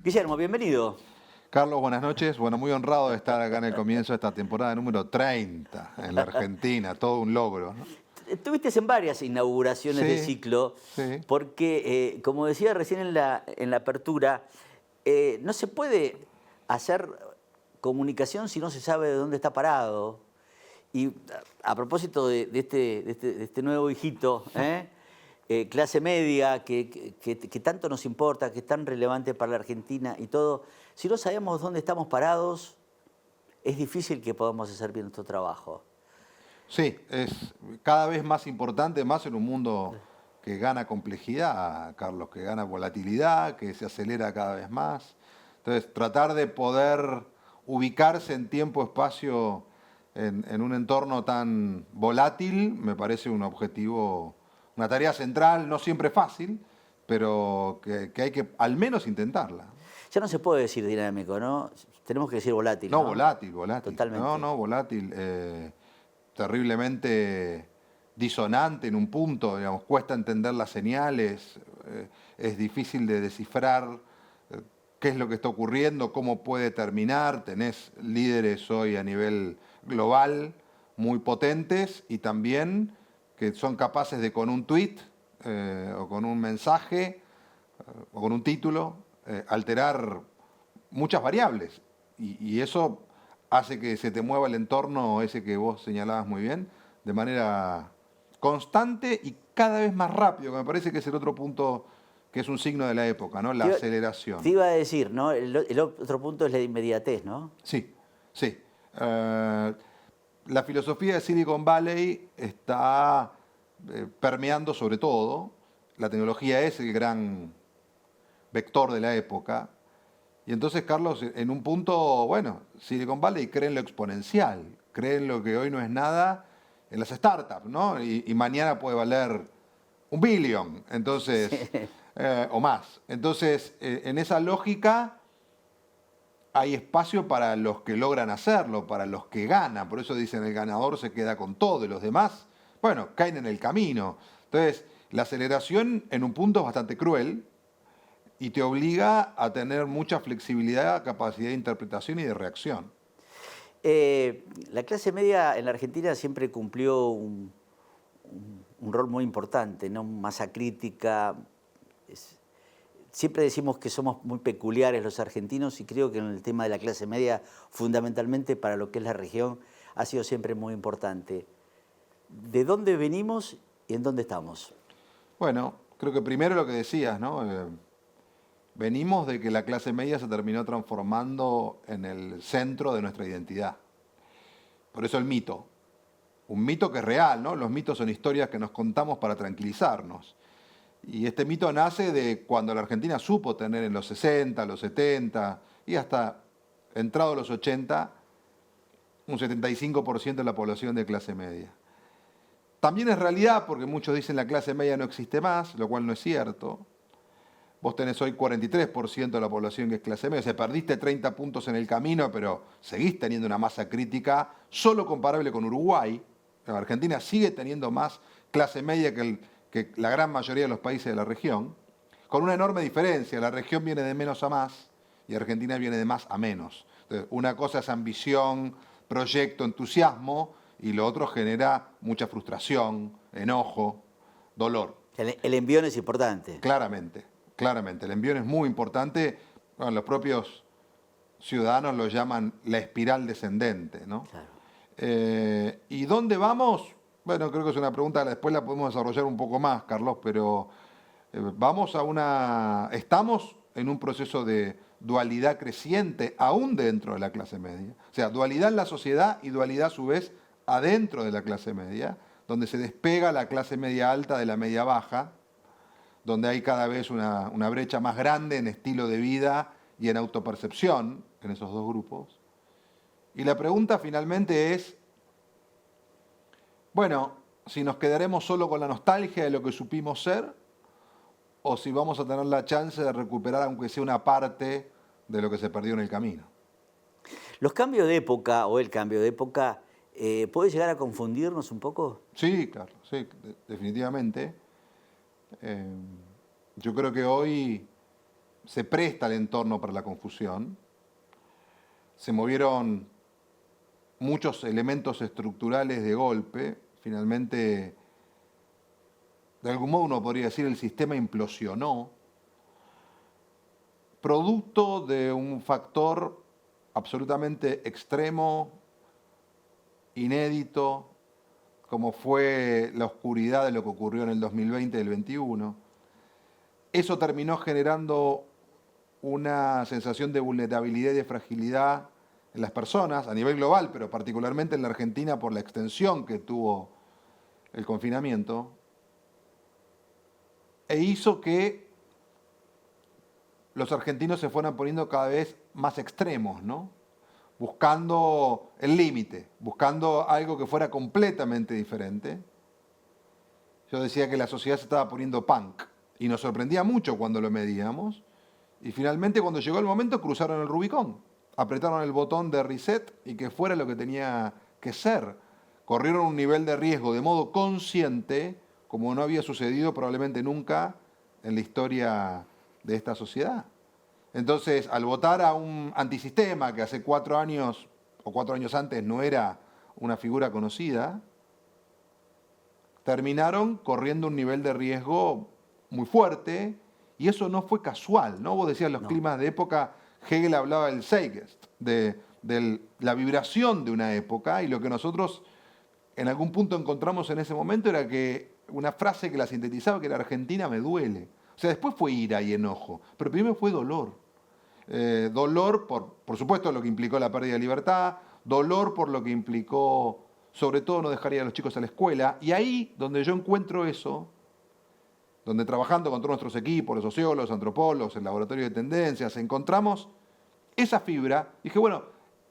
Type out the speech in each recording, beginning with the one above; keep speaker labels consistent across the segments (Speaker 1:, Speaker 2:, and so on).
Speaker 1: Guillermo, bienvenido.
Speaker 2: Carlos, buenas noches. Bueno, muy honrado de estar acá en el comienzo de esta temporada número 30 en la Argentina. Todo un logro, ¿no?
Speaker 1: Estuviste en varias inauguraciones de
Speaker 2: Sí,
Speaker 1: ciclo,
Speaker 2: sí.
Speaker 1: porque, como decía recién en la apertura, no se puede hacer comunicación si no se sabe de dónde está parado. Y a propósito de este nuevo hijito, clase media, que tanto nos importa, que es tan relevante para la Argentina y todo, si no sabemos dónde estamos parados, es difícil que podamos hacer bien nuestro trabajo.
Speaker 2: Sí, es cada vez más importante, más en un mundo que gana complejidad, Carlos, que gana volatilidad, que se acelera cada vez más. Entonces, tratar de poder ubicarse en tiempo, espacio, en un entorno tan volátil, me parece un objetivo, una tarea central, no siempre fácil, pero que hay que al menos intentarla.
Speaker 1: Ya no se puede decir dinámico, ¿no? Tenemos que decir volátil,
Speaker 2: No,
Speaker 1: ¿no?
Speaker 2: volátil, volátil. No,
Speaker 1: Totalmente.
Speaker 2: no, volátil. Terriblemente disonante en un punto, digamos, cuesta entender las señales, es difícil de descifrar qué es lo que está ocurriendo, cómo puede terminar. Tenés líderes hoy a nivel global muy potentes y también que son capaces de con un tweet o con un mensaje o con un título alterar muchas variables. Y eso hace que se te mueva el entorno ese que vos señalabas muy bien, de manera constante y cada vez más rápido, que me parece que es el otro punto que es un signo de la época, ¿no? La
Speaker 1: Te te
Speaker 2: aceleración.
Speaker 1: iba a decir, ¿no? El otro punto es la inmediatez, ¿no?
Speaker 2: Sí, sí. La filosofía de Silicon Valley está permeando sobre todo. La tecnología es el gran vector de la época. Y entonces, Carlos, en un punto, bueno, Silicon Valley cree en lo exponencial, cree en lo que hoy no es nada en las startups, ¿no? Y mañana puede valer 1 billón, entonces, o más. Entonces, en esa lógica hay espacio para los que logran hacerlo, para los que ganan. Por eso dicen el ganador se queda con todo y los demás, bueno, caen en el camino. Entonces, la aceleración en un punto es bastante cruel, y te obliga a tener mucha flexibilidad, capacidad de interpretación y de reacción.
Speaker 1: La clase media en la Argentina siempre cumplió un rol muy importante, ¿no? Masa crítica. es- Siempre decimos que somos muy peculiares los argentinos y creo que en el tema de la clase media, fundamentalmente para lo que es la región, ha sido siempre muy importante. ¿De dónde venimos y en dónde estamos?
Speaker 2: Bueno, creo que primero lo que decías, ¿no? Venimos de que la clase media se terminó transformando en el centro de nuestra identidad. Por eso el mito. Un mito que es real, ¿no? Los mitos son historias que nos contamos para tranquilizarnos. Y este mito nace de cuando la Argentina supo tener en los 60, los 70 y hasta entrado los 80 un 75% de la población de clase media. También es realidad porque muchos dicen la clase media no existe más, lo cual no es cierto. Vos tenés hoy 43% de la población que es clase media. O sea, perdiste 30 puntos en el camino, pero seguís teniendo una masa crítica solo comparable con Uruguay. La Argentina sigue teniendo más clase media que la gran mayoría de los países de la región, con una enorme diferencia. La región viene de menos a más y Argentina viene de más a menos. Entonces, una cosa es ambición, proyecto, entusiasmo, y lo otro genera mucha frustración, enojo, dolor.
Speaker 1: El envión es importante.
Speaker 2: Claramente, claramente. El envión es muy importante. Bueno, los propios ciudadanos lo llaman la espiral descendente, ¿no?
Speaker 1: Claro.
Speaker 2: ¿Y dónde vamos? Bueno, creo que es una pregunta que después la podemos desarrollar un poco más, Carlos, pero estamos en un proceso de dualidad creciente aún dentro de la clase media. O sea, dualidad en la sociedad y dualidad a su vez adentro de la clase media, donde se despega la clase media alta de la media baja, donde hay cada vez una brecha más grande en estilo de vida y en autopercepción en esos dos grupos. Y la pregunta finalmente es, bueno, si nos quedaremos solo con la nostalgia de lo que supimos ser, o si vamos a tener la chance de recuperar aunque sea una parte de lo que se perdió en el camino.
Speaker 1: Los cambios de época o el cambio de época puede llegar a confundirnos un poco.
Speaker 2: Sí, Carlos, sí, definitivamente. Yo creo que hoy se presta el entorno para la confusión. Se movieron muchos elementos estructurales de golpe. Finalmente, de algún modo uno podría decir, el sistema implosionó, producto de un factor absolutamente extremo, inédito, como fue la oscuridad de lo que ocurrió en el 2020 y el 2021. Eso terminó generando una sensación de vulnerabilidad y de fragilidad en las personas a nivel global, pero particularmente en la Argentina por la extensión que tuvo el confinamiento, e hizo que los argentinos se fueran poniendo cada vez más extremos, ¿no? Buscando el límite, buscando algo que fuera completamente diferente. Yo decía que la sociedad se estaba poniendo punk y nos sorprendía mucho cuando lo medíamos. Y finalmente, cuando llegó el momento, cruzaron el Rubicón, apretaron el botón de reset y que fuera lo que tenía que ser. Corrieron un nivel de riesgo de modo consciente, como no había sucedido probablemente nunca en la historia de esta sociedad. Entonces, al votar a un antisistema que hace 4 años o 4 años antes no era una figura conocida, terminaron corriendo un nivel de riesgo muy fuerte, y eso no fue casual, ¿no? Vos decías los climas de época, Hegel hablaba del Zeitgeist, de la vibración de una época, y lo que nosotros en algún punto encontramos en ese momento era que una frase que la sintetizaba, que era Argentina me duele. O sea, después fue ira y enojo, pero primero fue dolor. Dolor por supuesto, lo que implicó la pérdida de libertad, dolor por lo que implicó, sobre todo, no dejar ir a los chicos a la escuela. Y ahí, donde yo encuentro eso, donde trabajando con todos nuestros equipos, los sociólogos, antropólogos, el laboratorio de tendencias, encontramos esa fibra. Dije, bueno,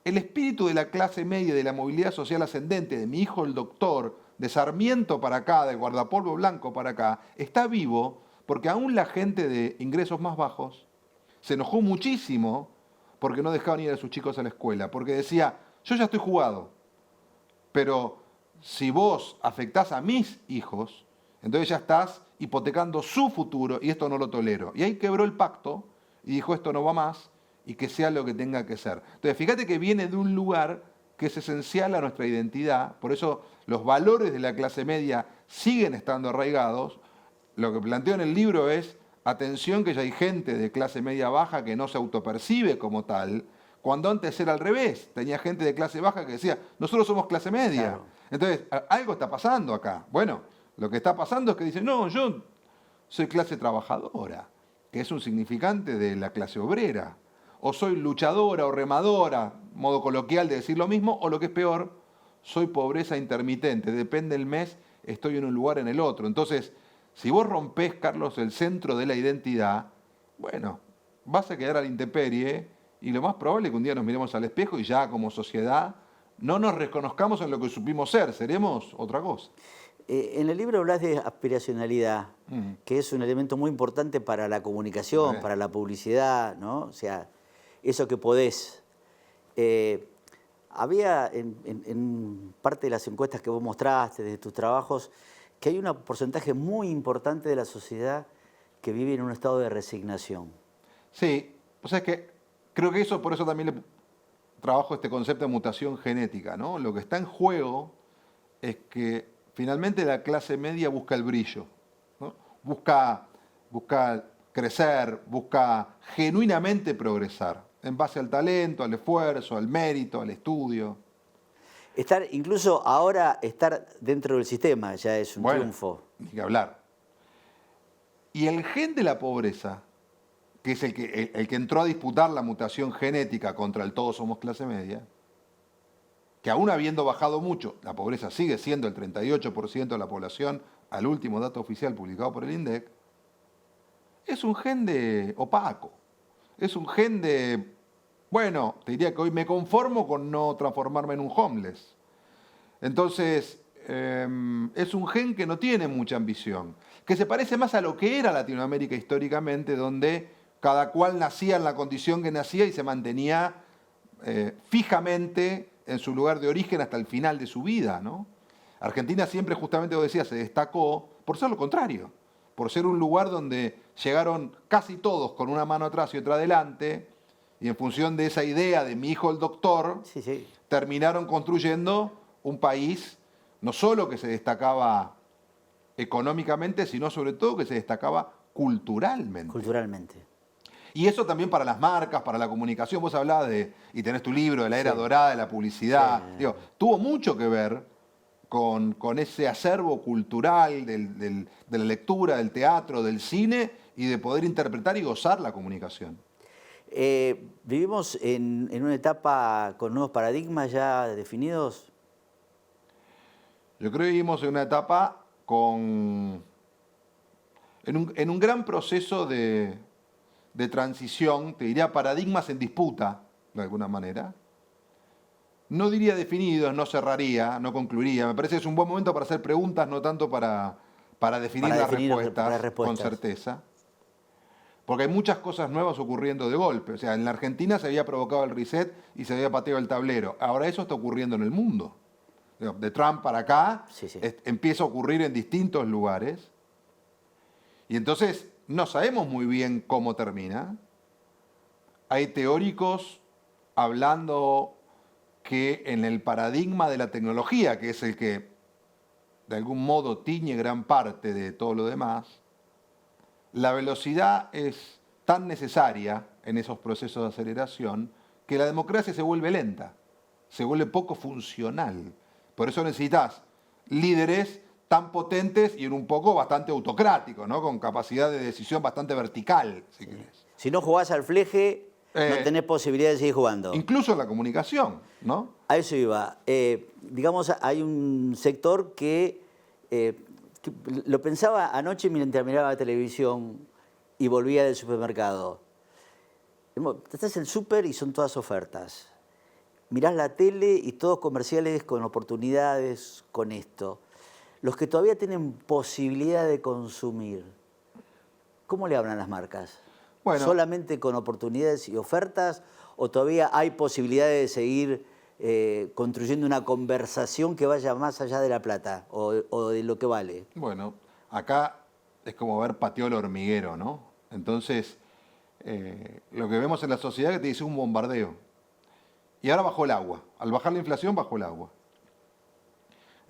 Speaker 2: el espíritu de la clase media, de la movilidad social ascendente, de mi hijo el doctor, de Sarmiento para acá, de Guardapolvo Blanco para acá, está vivo porque aún la gente de ingresos más bajos se enojó muchísimo porque no dejaban ir a sus chicos a la escuela, porque decía, yo ya estoy jugado, pero si vos afectás a mis hijos, entonces ya estás hipotecando su futuro y esto no lo tolero. Y ahí quebró el pacto y dijo, esto no va más y que sea lo que tenga que ser. Entonces, fíjate que viene de un lugar que es esencial a nuestra identidad, por eso los valores de la clase media siguen estando arraigados. Lo que planteo en el libro es, atención que ya hay gente de clase media baja que no se autopercibe como tal, cuando antes era al revés. Tenía gente de clase baja que decía, nosotros somos clase media. Claro. Entonces, algo está pasando acá. Bueno, lo que está pasando es que dicen, no, yo soy clase trabajadora, que es un significante de la clase obrera. O soy luchadora o remadora, modo coloquial de decir lo mismo, o lo que es peor, soy pobreza intermitente. Depende del mes, estoy en un lugar en el otro. Entonces, si vos rompés, Carlos, el centro de la identidad, bueno, vas a quedar a la intemperie y lo más probable es que un día nos miremos al espejo y ya como sociedad no nos reconozcamos en lo que supimos ser, seremos otra cosa.
Speaker 1: En el libro hablas de aspiracionalidad, que es un elemento muy importante para la comunicación, para la publicidad, ¿no? O sea, eso que podés. Había en parte de las encuestas que vos mostraste, de tus trabajos, que hay un porcentaje muy importante de la sociedad que vive en un estado de resignación.
Speaker 2: Sí, o sea, es que creo que eso, por eso también le trabajo este concepto de mutación genética, ¿no? Lo que está en juego es que finalmente la clase media busca el brillo, ¿no? Busca crecer, busca genuinamente progresar, en base al talento, al esfuerzo, al mérito, al estudio.
Speaker 1: Incluso ahora estar dentro del sistema ya es un triunfo.
Speaker 2: Ni que hablar. Y el gen de la pobreza, que es el que entró a disputar la mutación genética contra el todos somos clase media, que aún habiendo bajado mucho, la pobreza sigue siendo el 38% de la población, al último dato oficial publicado por el INDEC, es un gen de opaco. Es un gen de, bueno, te diría que hoy me conformo con no transformarme en un homeless. Entonces, es un gen que no tiene mucha ambición, que se parece más a lo que era Latinoamérica históricamente, donde cada cual nacía en la condición que nacía y se mantenía fijamente en su lugar de origen hasta el final de su vida, ¿no? Argentina siempre, justamente vos decías, se destacó por ser lo contrario, por ser un lugar donde llegaron casi todos con una mano atrás y otra adelante, y en función de esa idea de mi hijo el doctor,
Speaker 1: Sí, sí.
Speaker 2: terminaron construyendo un país no solo que se destacaba económicamente, sino sobre todo que se destacaba culturalmente.
Speaker 1: Culturalmente.
Speaker 2: Y eso también para las marcas, para la comunicación. Vos hablabas de, y tenés tu libro, de la era
Speaker 1: Sí.
Speaker 2: dorada de la publicidad.
Speaker 1: Sí.
Speaker 2: Digo, tuvo mucho que ver con ese acervo cultural de la lectura, del teatro, del cine y de poder interpretar y gozar la comunicación.
Speaker 1: ¿Vivimos en una etapa con nuevos paradigmas ya definidos?
Speaker 2: Yo creo que vivimos en una etapa en un gran proceso de transición, te diría paradigmas en disputa, de alguna manera. No diría definidos, no cerraría, no concluiría. Me parece que es un buen momento para hacer preguntas, no tanto para definir
Speaker 1: Para
Speaker 2: las
Speaker 1: definir
Speaker 2: respuestas,
Speaker 1: las respuestas.
Speaker 2: con certeza. Porque hay muchas cosas nuevas ocurriendo de golpe. O sea, en la Argentina se había provocado el reset y se había pateado el tablero. Ahora eso está ocurriendo en el mundo. De Trump para acá,
Speaker 1: Sí, sí.
Speaker 2: empieza a ocurrir en distintos lugares. Y entonces no sabemos muy bien cómo termina. Hay teóricos hablando que en el paradigma de la tecnología, que es el que de algún modo tiñe gran parte de todo lo demás, la velocidad es tan necesaria en esos procesos de aceleración que la democracia se vuelve lenta, se vuelve poco funcional. Por eso necesitas líderes tan potentes y en un poco bastante autocráticos, ¿no? Con capacidad de decisión bastante vertical, si querés.
Speaker 1: Si no jugás al fleje, no tenés posibilidad de seguir jugando.
Speaker 2: Incluso en la comunicación, ¿no?
Speaker 1: A eso iba. Digamos, hay un sector que lo pensaba anoche mientras miraba la televisión y volvía del supermercado. Estás en el súper y son todas ofertas. Mirás la tele y todos comerciales con oportunidades, con esto. Los que todavía tienen posibilidad de consumir, ¿cómo le hablan las marcas?
Speaker 2: Bueno.
Speaker 1: ¿Solamente con oportunidades y ofertas? ¿O todavía hay posibilidades de seguir construyendo una conversación que vaya más allá de la plata o de lo que vale?
Speaker 2: Bueno, acá es como ver pateo el hormiguero, ¿no? Entonces, lo que vemos en la sociedad que te dice un bombardeo. Y ahora bajó el agua. Al bajar la inflación, bajó el agua.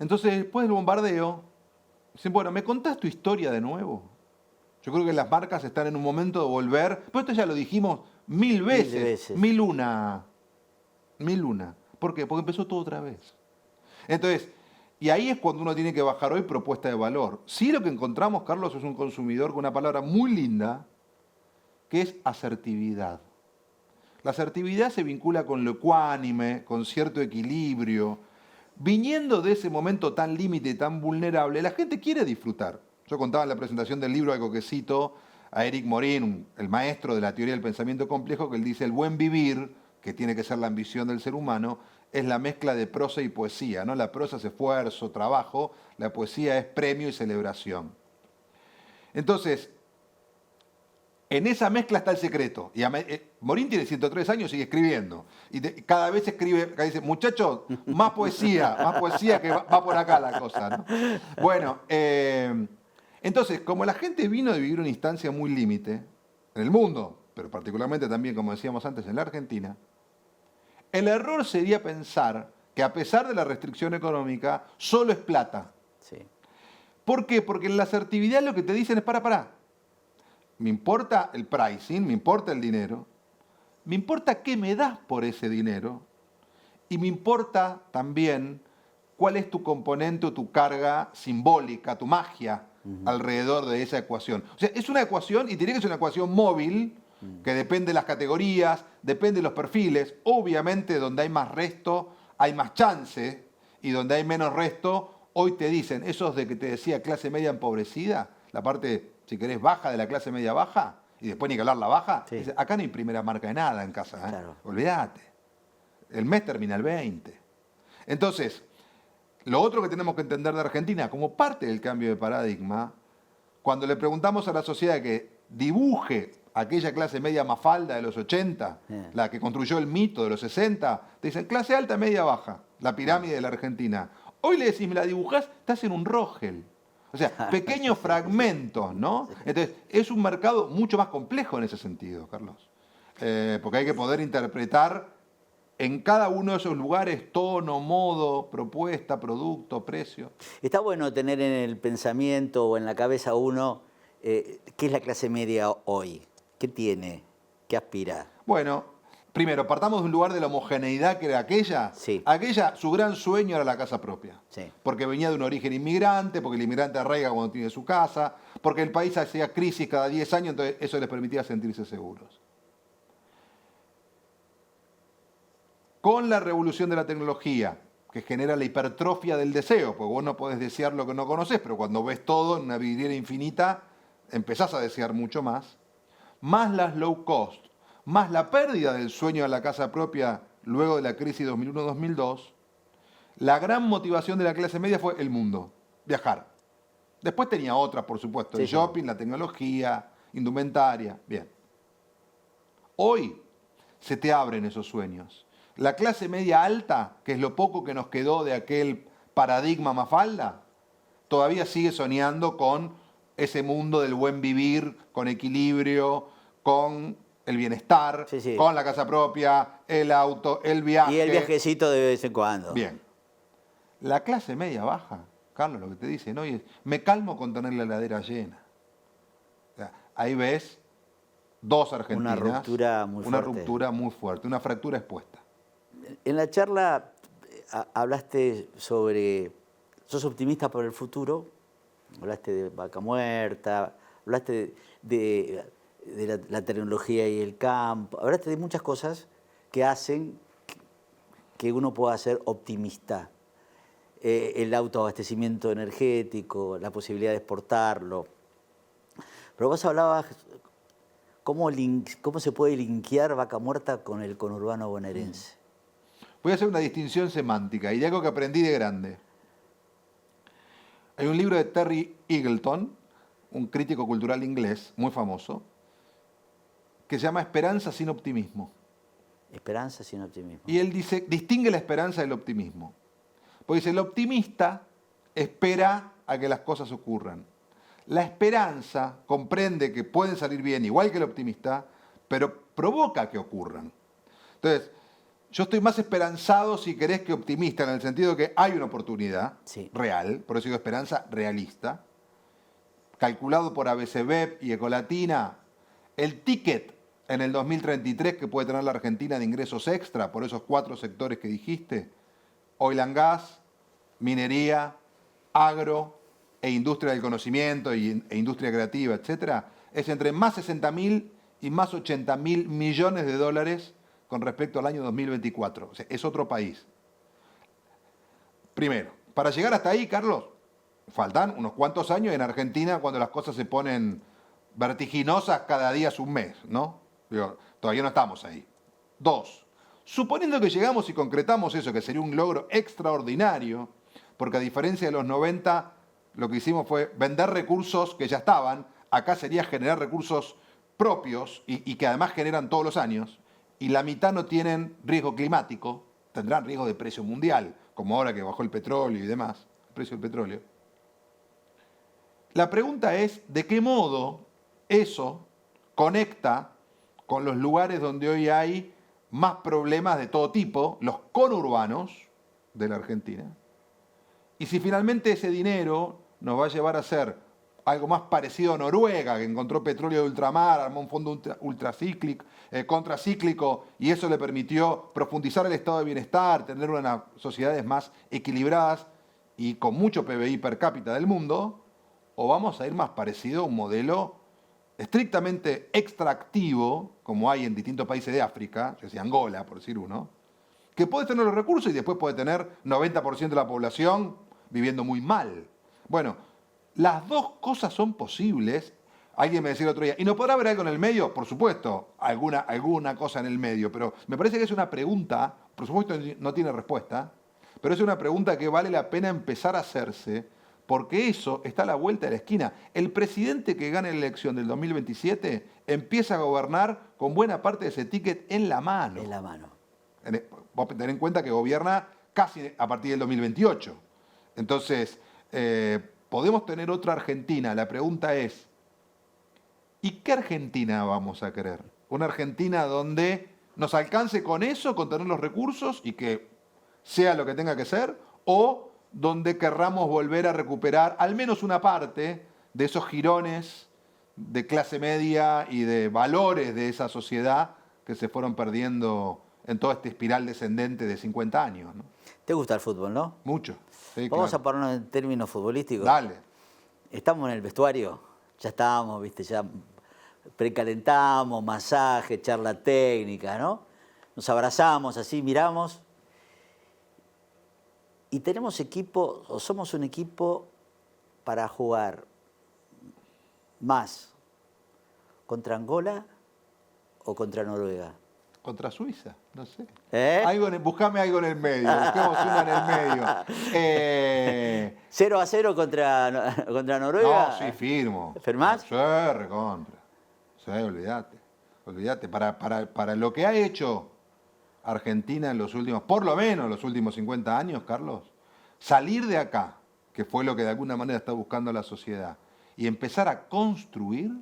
Speaker 2: Entonces, después del bombardeo, dicen, bueno, ¿me contás tu historia de nuevo? Yo creo que las marcas están en un momento de volver, pero esto ya lo dijimos mil veces. Mil una. ¿Por qué? Porque empezó todo otra vez. Entonces, y ahí es cuando uno tiene que bajar hoy propuesta de valor. Sí, lo que encontramos, Carlos, es un consumidor con una palabra muy linda, que es asertividad. La asertividad se vincula con lo ecuánime, con cierto equilibrio. Viniendo de ese momento tan límite y tan vulnerable, la gente quiere disfrutar. Yo contaba en la presentación del libro algo que cito a Eric Morin, el maestro de la teoría del pensamiento complejo, que él dice, el buen vivir, que tiene que ser la ambición del ser humano, es la mezcla de prosa y poesía, ¿no? La prosa es esfuerzo, trabajo, la poesía es premio y celebración. Entonces, en esa mezcla está el secreto. Y Morin tiene 103 años y sigue escribiendo. Y cada vez escribe, dice, muchachos, más poesía que va por acá la cosa, ¿no? Bueno, entonces, como la gente vino de vivir una instancia muy límite, en el mundo, pero particularmente también, como decíamos antes, en la Argentina, el error sería pensar que a pesar de la restricción económica, solo es plata.
Speaker 1: Sí.
Speaker 2: ¿Por qué? Porque en la asertividad lo que te dicen es para. Me importa el pricing, me importa el dinero, me importa qué me das por ese dinero y me importa también cuál es tu componente o tu carga simbólica, tu magia alrededor de esa ecuación. O sea, es una ecuación y tiene que ser una ecuación móvil que depende de las categorías, depende de los perfiles. Obviamente donde hay más resto hay más chance y donde hay menos resto, hoy te dicen, esos de que te decía clase media empobrecida, la parte, si querés, baja de la clase media baja, y después ni que hablar la baja,
Speaker 1: Sí.
Speaker 2: dice, acá no hay primera marca de nada en casa, ¿eh?
Speaker 1: Claro.
Speaker 2: Olvídate. El mes termina el 20. Entonces, lo otro que tenemos que entender de Argentina, como parte del cambio de paradigma, cuando le preguntamos a la sociedad que dibuje aquella clase media mafalda de los 80, la que construyó el mito de los 60, te dicen clase alta, media, baja, la pirámide de la Argentina. Hoy le decís, me la dibujás, estás en un Rogel. O sea, pequeños fragmentos, ¿no? Entonces, es un mercado mucho más complejo en ese sentido, Carlos. Porque hay que poder interpretar en cada uno de esos lugares tono, modo, propuesta, producto, precio.
Speaker 1: Está bueno tener en el pensamiento o en la cabeza uno qué es la clase media hoy, qué tiene, qué aspira.
Speaker 2: Bueno, primero, partamos de un lugar de la homogeneidad que era aquella.
Speaker 1: Sí.
Speaker 2: Aquella, su gran sueño era la casa propia.
Speaker 1: Sí.
Speaker 2: Porque venía de un origen inmigrante, porque el inmigrante arraiga cuando tiene su casa, porque el país hacía crisis cada 10 años, entonces eso les permitía sentirse seguros. Con la revolución de la tecnología, que genera la hipertrofia del deseo, porque vos no podés desear lo que no conoces, pero cuando ves todo en una vidriera infinita, empezás a desear mucho más las low cost, más la pérdida del sueño de la casa propia luego de la crisis 2001-2002, la gran motivación de la clase media fue el mundo, viajar. Después tenía otras, por supuesto, el shopping, la tecnología, indumentaria, bien. Hoy se te abren esos sueños. La clase media alta, que es lo poco que nos quedó de aquel paradigma Mafalda, todavía sigue soñando con ese mundo del buen vivir, con equilibrio, con el bienestar, con la casa propia, el auto, el viaje.
Speaker 1: Y el viajecito de vez en cuando.
Speaker 2: Bien. La clase media baja, Carlos, lo que te dicen hoy es, me calmo con tener la heladera llena. O sea, ahí ves dos Argentinas.
Speaker 1: Una ruptura muy fuerte.
Speaker 2: Una ruptura muy fuerte, una fractura expuesta.
Speaker 1: En la charla hablaste sobre, sos optimista por el futuro, hablaste de Vaca Muerta, hablaste de la tecnología y el campo, hablaste de muchas cosas que hacen que uno pueda ser optimista. El autoabastecimiento energético, la posibilidad de exportarlo. Pero vos hablabas cómo se puede linkear Vaca Muerta con el conurbano bonaerense.
Speaker 2: Voy a hacer una distinción semántica y de algo que aprendí de grande. Hay un libro de Terry Eagleton, un crítico cultural inglés muy famoso, que se llama Esperanza sin optimismo.
Speaker 1: Esperanza sin optimismo.
Speaker 2: Y él dice, distingue la esperanza del optimismo. Porque dice, el optimista espera a que las cosas ocurran. La esperanza comprende que pueden salir bien, igual que el optimista, pero provoca que ocurran. Entonces, yo estoy más esperanzado, si querés, que optimista, en el sentido de que hay una oportunidad real, por eso digo esperanza realista, calculado por ABCBEP y Ecolatina, el ticket en el 2033 que puede tener la Argentina de ingresos extra por esos 4 sectores que dijiste, oil and gas, minería, agro e industria del conocimiento e industria creativa, etcétera, es entre más 60.000 y más 80.000 millones de dólares con respecto al año 2024. O sea, es otro país. Primero, para llegar hasta ahí, Carlos, faltan unos cuantos años en Argentina cuando las cosas se ponen vertiginosas, cada día es un mes, ¿no? Digo, todavía no estamos ahí. 2, suponiendo que llegamos y concretamos eso, que sería un logro extraordinario, porque a diferencia de los 90, lo que hicimos fue vender recursos que ya estaban, acá sería generar recursos propios y que además generan todos los años, y la mitad no tienen riesgo climático, tendrán riesgo de precio mundial, como ahora que bajó el petróleo y demás, el precio del petróleo. La pregunta es, ¿de qué modo eso conecta con los lugares donde hoy hay más problemas de todo tipo, los conurbanos de la Argentina? Y si finalmente ese dinero nos va a llevar a ser algo más parecido a Noruega, que encontró petróleo de ultramar, armó un fondo contracíclico, y eso le permitió profundizar el estado de bienestar, tener unas sociedades más equilibradas y con mucho PBI per cápita del mundo, o vamos a ir más parecido a un modelo estrictamente extractivo, como hay en distintos países de África, yo decía Angola, por decir uno, que puede tener los recursos y después puede tener 90% de la población viviendo muy mal. Bueno, las dos cosas son posibles. Alguien me decía el otro día, ¿y no podrá haber algo en el medio? Por supuesto, alguna cosa en el medio, pero me parece que es una pregunta, por supuesto no tiene respuesta, pero es una pregunta que vale la pena empezar a hacerse, porque eso está a la vuelta de la esquina. El presidente que gane la elección del 2027 empieza a gobernar con buena parte de ese ticket en la mano.
Speaker 1: En la mano.
Speaker 2: Vos tenés en cuenta que gobierna casi a partir del 2028. Entonces, podemos tener otra Argentina. La pregunta es, ¿y qué Argentina vamos a querer? ¿Una Argentina donde nos alcance con eso, con tener los recursos y que sea lo que tenga que ser? ¿O donde querramos volver a recuperar al menos una parte de esos jirones de clase media y de valores de esa sociedad que se fueron perdiendo en toda esta espiral descendente de 50 años, ¿no?
Speaker 1: ¿Te gusta el fútbol, no?
Speaker 2: Mucho. Sí,
Speaker 1: Vamos
Speaker 2: claro.
Speaker 1: a ponernos en términos futbolísticos.
Speaker 2: Dale.
Speaker 1: Estamos en el vestuario, ya estábamos, viste, ya precalentamos, masaje, charla técnica, ¿no? Nos abrazamos así, miramos. Y tenemos equipo, o somos un equipo para jugar más contra Angola o contra Noruega.
Speaker 2: Contra Suiza, no sé.
Speaker 1: ¿Eh?
Speaker 2: Buscame algo en el medio, busquemos uno en el medio.
Speaker 1: 0-0 contra Noruega.
Speaker 2: No, sí, firmo.
Speaker 1: ¿Firmás?
Speaker 2: Sí, recontra. Sí, olvídate. Olvídate. Para lo que ha hecho Argentina en los últimos, por lo menos los últimos 50 años, Carlos, salir de acá, que fue lo que de alguna manera está buscando la sociedad, y empezar a construir,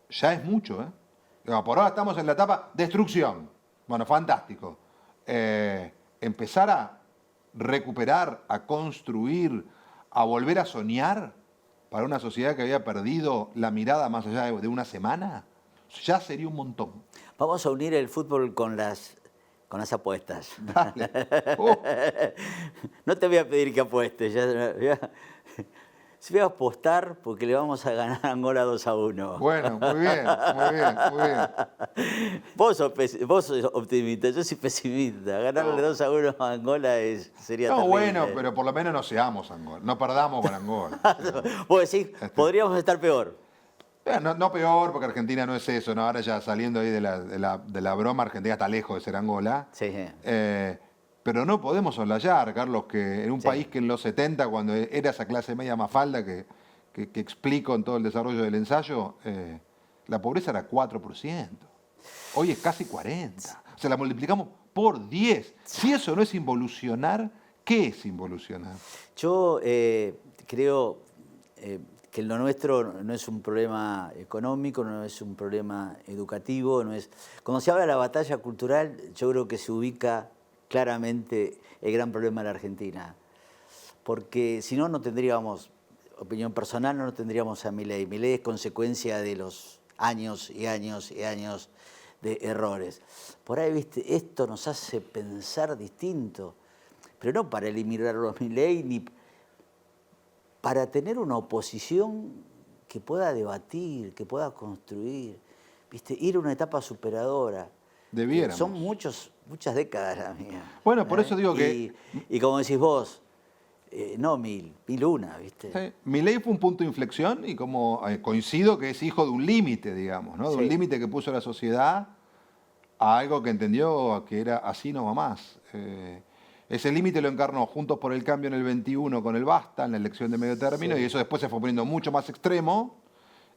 Speaker 2: ya es mucho, ¿eh? Por ahora estamos en la etapa destrucción. Bueno, fantástico. Empezar a recuperar, a construir, a volver a soñar para una sociedad que había perdido la mirada más allá de una semana, ya sería un montón.
Speaker 1: Vamos a unir el fútbol con las apuestas.
Speaker 2: Dale.
Speaker 1: No te voy a pedir que apuestes. Voy a apostar porque le vamos a ganar a Angola 2-1.
Speaker 2: Bueno, muy bien, muy bien, muy bien.
Speaker 1: Vos sos optimista, yo soy pesimista. Ganarle 2-1 a Angola sería
Speaker 2: No,
Speaker 1: terrible.
Speaker 2: bueno, pero por lo menos no seamos Angola, no perdamos con Angola.
Speaker 1: Vos decís, podríamos estar peor.
Speaker 2: No peor, porque Argentina no es eso, ¿no? Ahora ya saliendo ahí de la broma, Argentina está lejos de ser Angola.
Speaker 1: Sí.
Speaker 2: Pero no podemos soslayar, Carlos, que en un país que en los 70, cuando era esa clase media mafalda que explico en todo el desarrollo del ensayo, la pobreza era 4%. Hoy es casi 40%. O sea, la multiplicamos por 10. Si eso no es involucionar, ¿qué es involucionar?
Speaker 1: Yo creo que lo nuestro no es un problema económico, no es un problema educativo, no es. Cuando se habla de la batalla cultural, yo creo que se ubica claramente el gran problema de la Argentina. Porque si no, no tendríamos, opinión personal, no tendríamos a Milei. Milei es consecuencia de los años y años y años de errores. Por ahí, viste, esto nos hace pensar distinto, pero no para eliminarlo a Milei, ni para tener una oposición que pueda debatir, que pueda construir, viste, ir a una etapa superadora.
Speaker 2: Debiéramos.
Speaker 1: Son muchas décadas la mía.
Speaker 2: Bueno, por eso digo que...
Speaker 1: Y como decís vos, no 1001, ¿viste?
Speaker 2: Milei fue un punto de inflexión y como coincido que es hijo de un límite, digamos, ¿no? De un límite que puso la sociedad a algo que entendió que era así no va más. Ese límite lo encarnó Juntos por el Cambio en el 21 con el Basta, en la elección de medio término, y eso después se fue poniendo mucho más extremo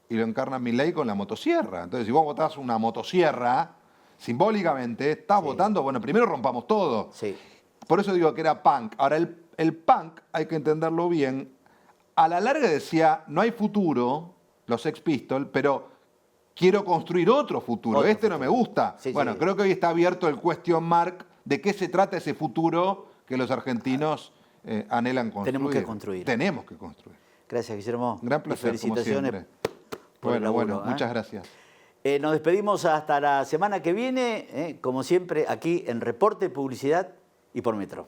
Speaker 2: y lo encarna Milei con la motosierra. Entonces, si vos votás una motosierra, simbólicamente, estás votando, bueno, primero rompamos todo.
Speaker 1: Sí.
Speaker 2: Por eso digo que era punk. Ahora, el punk, hay que entenderlo bien, a la larga decía, no hay futuro, los Sex Pistols, pero quiero construir otro futuro. No me gusta.
Speaker 1: Sí,
Speaker 2: bueno,
Speaker 1: sí.
Speaker 2: creo que hoy está abierto el question mark de qué se trata ese futuro que los argentinos anhelan construir.
Speaker 1: Tenemos que construir.
Speaker 2: Tenemos que construir.
Speaker 1: Gracias, Guillermo.
Speaker 2: Gran placer,
Speaker 1: Felicitaciones
Speaker 2: como siempre.
Speaker 1: por el laburo,
Speaker 2: muchas gracias.
Speaker 1: Nos despedimos hasta la semana que viene, como siempre, aquí en Reporte, Publicidad y por Metro.